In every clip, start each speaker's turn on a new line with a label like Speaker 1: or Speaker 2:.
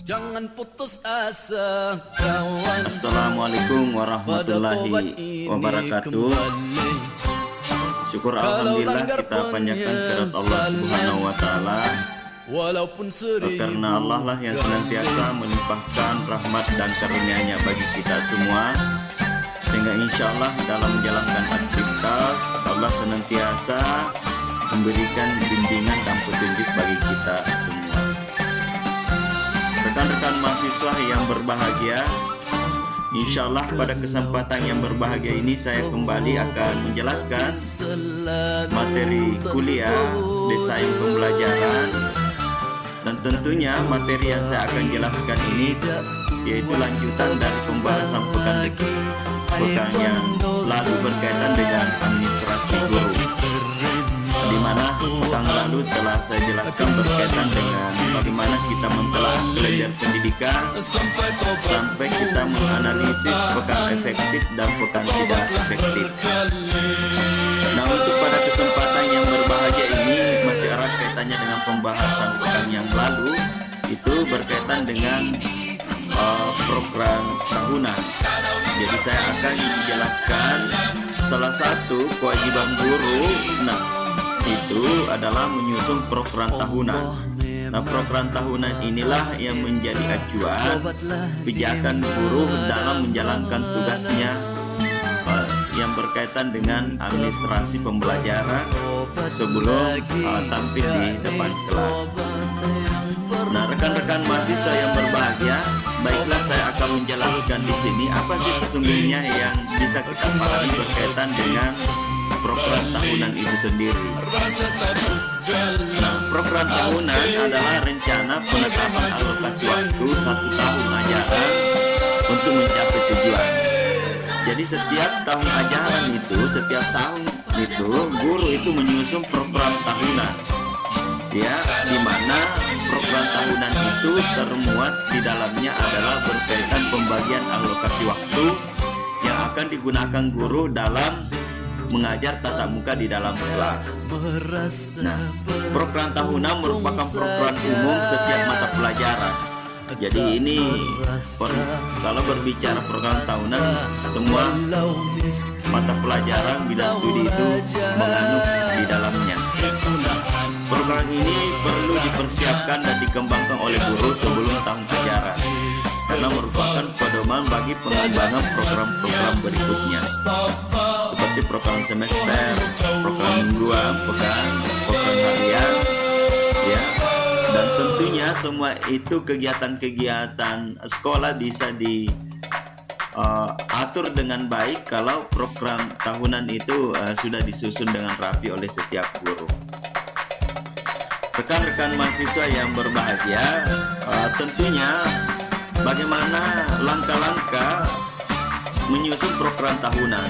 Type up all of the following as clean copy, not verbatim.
Speaker 1: Jangan putus asa kawan.
Speaker 2: Assalamualaikum warahmatullahi wabarakatuh. Syukur alhamdulillah kita panjatkan kehadirat Allah Subhanahu wa taala.
Speaker 1: Walaupun sering
Speaker 2: Karena Allah lah yang senantiasa melimpahkan rahmat dan karunia-Nya bagi kita semua, sehingga insya Allah dalam menjalankan aktivitas Allah senantiasa memberikan bimbingan dan petunjuk bagi kita semua. Rekan-rekan mahasiswa yang berbahagia, insya Allah pada kesempatan yang berbahagia ini saya kembali akan menjelaskan materi kuliah desain pembelajaran. Dan tentunya materi yang saya akan jelaskan ini yaitu lanjutan dari pembahasan pekan yang lalu berkaitan dengan administrasi guru, di mana pekan lalu telah saya jelaskan berkaitan dengan bagaimana kita mentelaah kalender pendidikan sampai kita menganalisis pekan efektif dan pekan tidak efektif. Nah, untuk pada kesempatan yang berbahagia ini masih erat kaitannya dengan pembahasan pekan yang lalu, itu berkaitan dengan program tahunan. Jadi saya akan menjelaskan salah satu kewajiban guru. Nah, itu adalah menyusun program tahunan. Nah, program tahunan inilah yang menjadi acuan pijakan guru dalam menjalankan tugasnya yang berkaitan dengan administrasi pembelajaran sebelum tampil di depan kelas. Nah, rekan-rekan mahasiswa yang berbahagia, baiklah saya akan menjelaskan di sini apa sih sesungguhnya yang bisa kita pahami berkaitan dengan program tahunan itu sendiri. Nah, program tahunan adalah rencana penetapan alokasi waktu 1 tahun ajaran untuk mencapai tujuan. Jadi setiap tahun ajaran itu, setiap tahun itu guru itu menyusun program tahunan, ya, di mana program tahunan itu termuat di dalamnya adalah berkaitan pembagian alokasi waktu yang akan digunakan guru dalam mengajar tatap muka di dalam kelas. Nah, program tahunan merupakan program umum setiap mata pelajaran. Jadi ini kalau berbicara program tahunan, semua mata pelajaran bidang studi itu mengandung di dalamnya. Program ini perlu dipersiapkan dan dikembangkan oleh guru sebelum tahun ajaran, karena merupakan pedoman bagi pengembangan program-program berikutnya, seperti program semester, program mingguan, program harian, ya. Dan tentunya semua itu kegiatan-kegiatan sekolah bisa diatur dengan baik kalau program tahunan itu sudah disusun dengan rapi oleh setiap guru. Rekan-rekan mahasiswa yang berbahagia, tentunya bagaimana langkah-langkah menyusun program tahunan.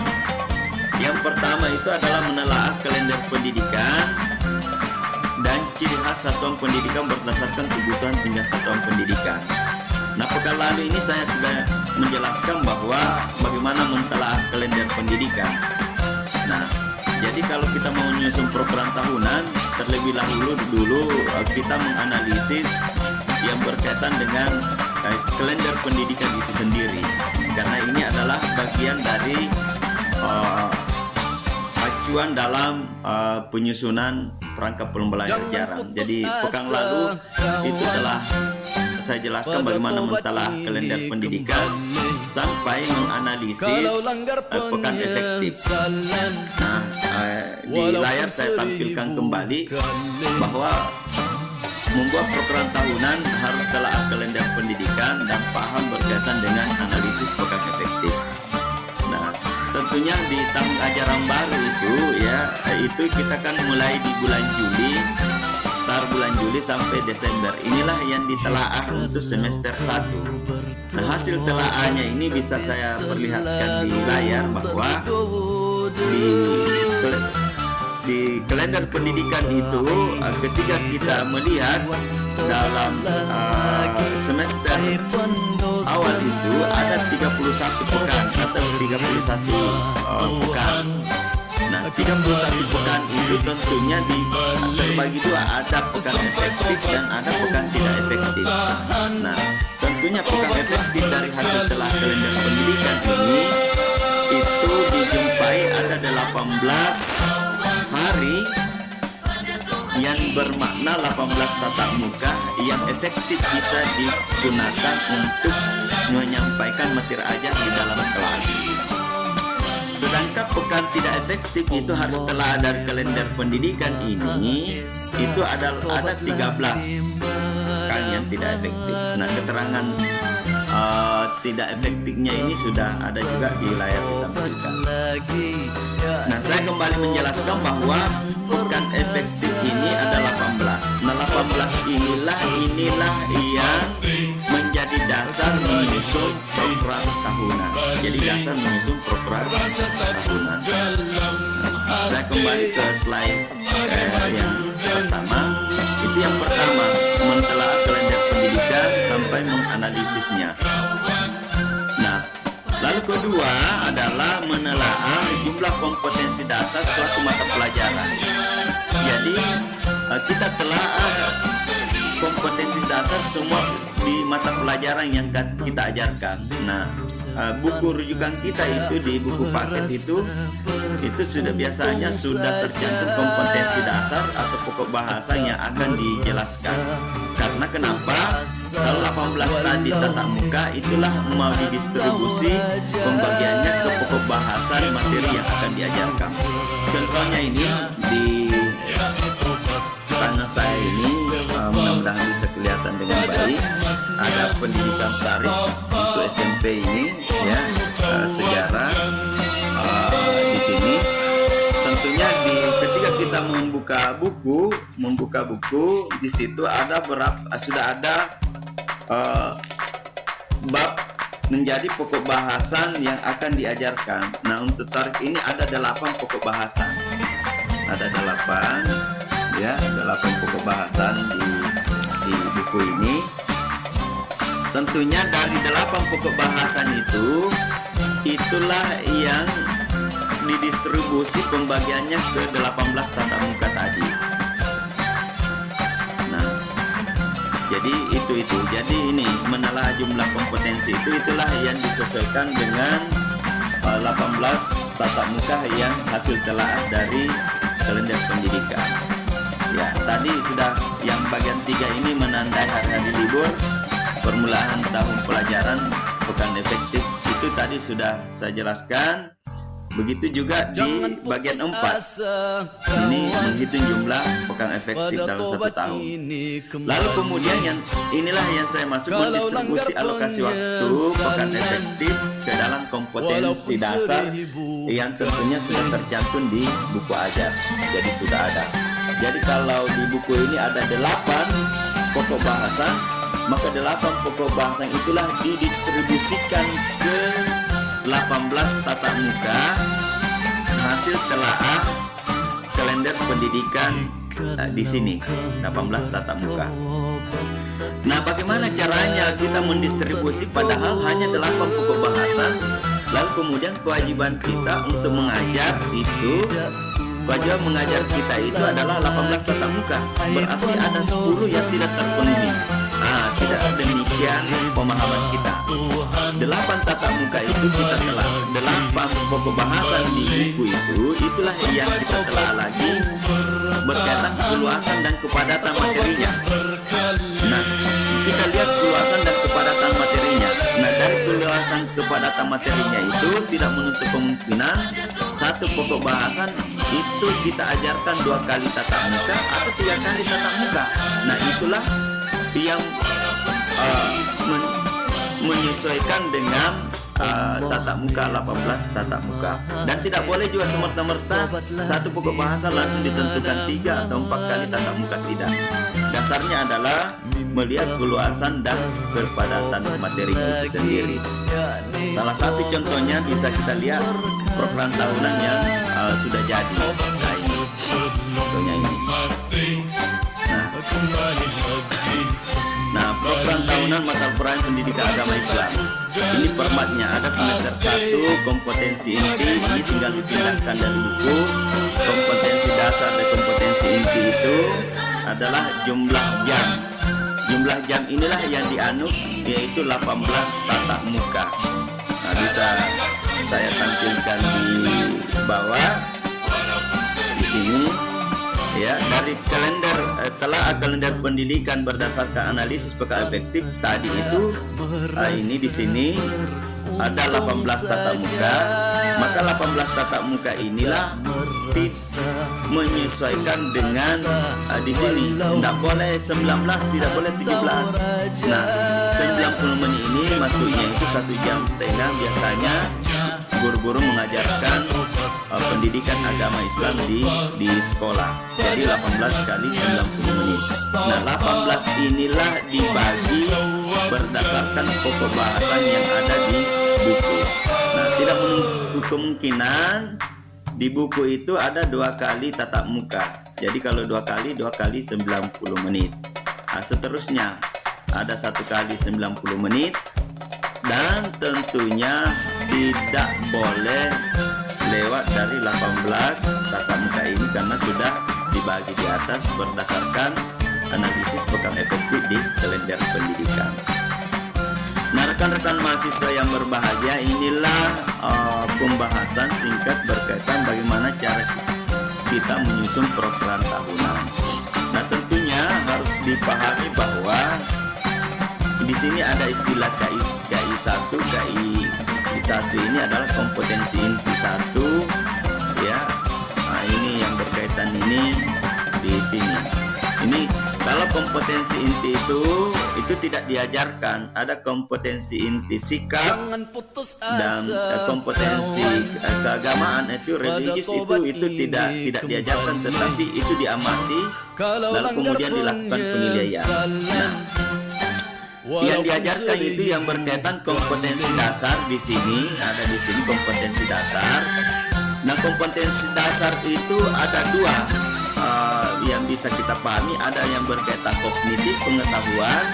Speaker 2: Yang pertama itu adalah menelaah kalender pendidikan dan ciri khas satuan pendidikan berdasarkan kebutuhan tingkat satuan pendidikan. Nah, pekan lalu ini saya sudah menjelaskan bahwa bagaimana mentelaah kalender pendidikan. Nah, jadi kalau kita mau menyusun program tahunan, terlebih dulu kita menganalisis yang berkaitan dengan kalender pendidikan itu sendiri, karena ini adalah bagian dari acuan dalam penyusunan perangkat pembelajaran. Jadi pekan lalu itu telah saya jelaskan bagaimana mentelaah kalender pendidikan sampai menganalisis pekan efektif. Nah, di layar saya tampilkan kembali bahwa membuat program tahunan harus telaah kalender pendidikan dan paham berkaitan dengan analisis pekan efektif. Nah, tentunya di tahun ajaran baru itu, ya, itu kita kan mulai di bulan Juli, start bulan Juli sampai Desember. Inilah yang ditelaah untuk semester 1. Nah, hasil telaahnya ini bisa saya perlihatkan di layar bahwa di kalender pendidikan itu, ketika kita melihat dalam semester awal itu ada 31 pekan atau 31 pekan. Nah, 31 pekan itu tentunya terbagi dua, ada pekan efektif dan ada pekan tidak efektif. Nah, tentunya pekan efektif dari hasil telah kalender pendidikan ini itu dijumpai ada 18 hari yang bermakna 18 tatap muka yang efektif bisa digunakan untuk menyampaikan materi ajar di dalam kelas. Sedangkan pekan tidak efektif itu harus telah ada kalender pendidikan ini itu ada 13 pekan yang tidak efektif. Nah, keterangan tidak efektifnya ini sudah ada juga di layar ditampilkan. Nah, saya kembali menjelaskan bahwa pekan efektif ini ada 18. Nah, 18 inilah yang menjadi dasar menyusun program tahunan. Jadi dasar menyusun program tahunan. Nah, saya kembali ke slide yang pertama. Itu yang pertama, mentelaah kalender pendidikan sampai menganalisisnya. Nah, lalu kedua adalah menelaah jumlah kompetensi dasar suatu mata pelajaran. Jadi kita telaah kompetensi dasar semua di mata pelajaran yang kita ajarkan. Nah, buku rujukan kita itu di buku paket itu sudah biasanya sudah tercantum kompetensi dasar atau pokok bahasa yang akan dijelaskan. Karena kenapa? Kalau 18 tadi tatap muka itulah mau didistribusi pembagiannya ke pokok bahasa materi yang akan diajarkan. Contohnya ini di tangan saya ini, mudah-mudahan bisa kelihatan dengan baik, ada pendidikan tarikh untuk SMP ini ya, sejarah di sini. Tentunya ketika kita membuka buku di situ ada sudah ada bab menjadi pokok bahasan yang akan diajarkan. Nah, untuk tarikh ini ada 8 pokok bahasan. Ada 8 pokok bahasan di buku ini. Tentunya dari 8 pokok bahasan itulah yang didistribusi pembagiannya ke 18 tatap muka tadi. Nah, jadi itu. Jadi ini menelaah jumlah kompetensi itulah yang disesuaikan dengan 18 tatap muka yang hasil telaah dari kalender pendidikan. Ya, tadi sudah yang bagian 3 ini menandai hari-hari libur, permulaan tahun pelajaran, pekan efektif itu tadi sudah saya jelaskan. Begitu juga di bagian 4 ini menghitung jumlah pekan efektif dalam 1 tahun. Lalu kemudian inilah yang saya masuk mendistribusi alokasi waktu pekan efektif ke dalam kompetensi dasar yang tentunya sudah tercantum di buku ajar. Jadi sudah ada. Jadi kalau di buku ini ada 8 pokok bahasan, maka 8 pokok bahasan itulah didistribusikan ke 18 tatap muka hasil telaah kalender pendidikan di sini 18 tatap muka. Nah, bagaimana caranya kita mendistribusi padahal hanya 8 pokok bahasan, lalu kemudian kewajiban kita untuk mengajar itu adalah 18 tatap muka. Berarti ada 10 yang tidak terpenuhi. Tidak demikian pemahaman kita. 8 tatap muka itu kita telah 8 pokok bahasan di buku itulah yang kita telah lagi berkaitan keluasan dan kepadatan materinya. Nah, kita lihat keluasan dan kepadatan materinya. Nah, dari keluasan kepadatan materinya itu tidak menutup kemungkinan satu pokok bahasan itu kita ajarkan 2 kali tatap muka atau 3 kali tatap muka. Nah, itulah yang menyesuaikan dengan tatap muka 18 tatap muka. Dan tidak boleh juga semerta-merta satu pokok bahasa langsung ditentukan 3 atau 4 kali tatap muka, tidak. Dasarnya adalah melihat keluasan dan kepadatan materinya itu sendiri. Salah satu contohnya bisa kita lihat program tahunan yang sudah jadi. Nah, ini contohnya ini. Nah, program tahunan mata pelajaran pendidikan agama Islam. Ini formatnya ada semester 1 kompetensi inti, ini tinggal dipindahkan dari buku. Kompetensi dasar dan kompetensi inti itu adalah jumlah jam. jumlah jam inilah yang dianut, yaitu 18 tatap muka. Nah, bisa saya tampilkan di bawah di sini ya. Dari kalender kalender pendidikan berdasarkan analisis PK efektif tadi itu, ini di sini ada 18 tatap muka. Maka 18 tatap muka inilah menyesuaikan dengan di sini tidak boleh 19, tidak boleh 17. Nah, 90 menit ini maksudnya itu 1,5 jam biasanya guru-guru mengajarkan pendidikan agama Islam di sekolah. Jadi 18 kali 90 menit. Nah, 18 inilah dibagi berdasarkan pokok bahasan yang ada di buku. Nah, tidak menutup kemungkinan di buku itu ada 2 kali tatap muka. Jadi kalau 2 kali 90 menit. Nah, seterusnya ada 1 kali 90 menit. Dan tentunya tidak boleh lewat dari 18 tatap muka ini karena sudah dibagi di atas berdasarkan analisis program efektif di kalender pendidikan. Nah, rekan-rekan mahasiswa yang berbahagia, inilah pembahasan singkat berkaitan bagaimana cara kita menyusun program tahunan. Nah, tentunya harus dipahami bahwa di sini ada istilah KI1, KI1 ini adalah kompetensi inti 1 ya. Nah, ini yang berkaitan ini di sini. Ini kalau kompetensi inti itu tidak diajarkan. Ada kompetensi inti sikap dan kompetensi keagamaan itu religius itu tidak diajarkan, tetapi itu diamati lalu kemudian dilakukan penilaian. Nah, yang diajarkan itu yang berkaitan kompetensi dasar. Di sini ada kompetensi dasar. Nah, kompetensi dasar itu ada 2 yang bisa kita pahami. Ada yang berkaitan kognitif pengetahuan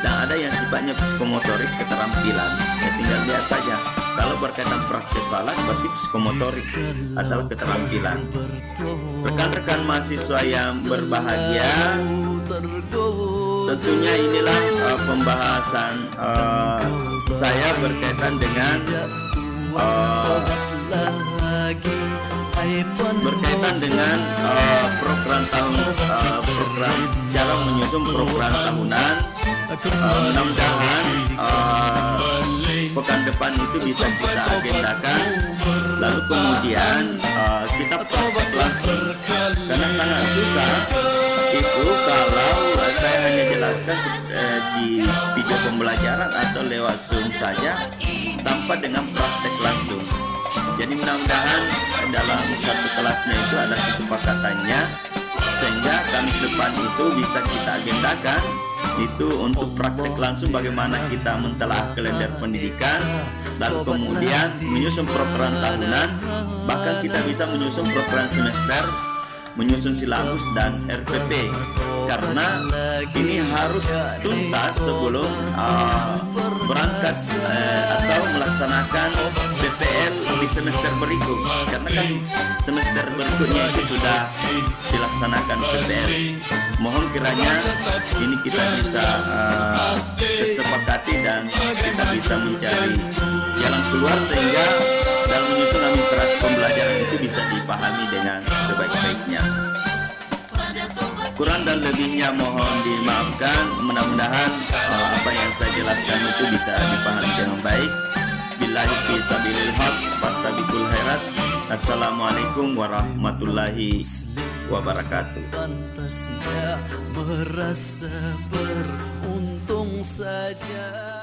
Speaker 2: dan ada yang sifatnya psikomotorik keterampilan. Ya, tinggal lihat saja. Kalau berkaitan praktek salat berarti psikomotorik adalah keterampilan. Rekan-rekan mahasiswa yang berbahagia, tentunya inilah pembahasan saya berkaitan dengan program cara menyusun program tahunan. Mudah-mudahan pekan depan itu bisa kita agendakan, lalu kemudian kita praktek langsung, karena sangat susah itu kalau saya hanya jelaskan di video pembelajaran atau lewat Zoom saja tanpa dengan praktek langsung. Jadi mudah-mudahan dalam satu kelasnya itu ada kesepakatannya, sehingga Kamis depan itu bisa kita agendakan itu untuk praktek langsung bagaimana kita mentelaah kalender pendidikan, lalu kemudian menyusun program tahunan, bahkan kita bisa menyusun program semester, menyusun silabus dan RPP, karena ini harus tuntas sebelum berangkat atau melaksanakan PPL di semester berikut, karena kan semester berikutnya itu sudah dilaksanakan PPL. Mohon kiranya ini kita bisa kesepakati dan kita bisa mencari jalan keluar sehingga dalam menyusun administrasi pembelajaran itu bisa dipahami dengan sebaik-baiknya. Kurang dan lebihnya mohon dimaafkan. Mudah-mudahan apa yang saya jelaskan itu bisa dipahami dengan baik. Billahi fisabilil haq fastabiqul khairat. Assalamualaikum warahmatullahi wabarakatuh.
Speaker 1: Pantasnya merasa beruntung saja.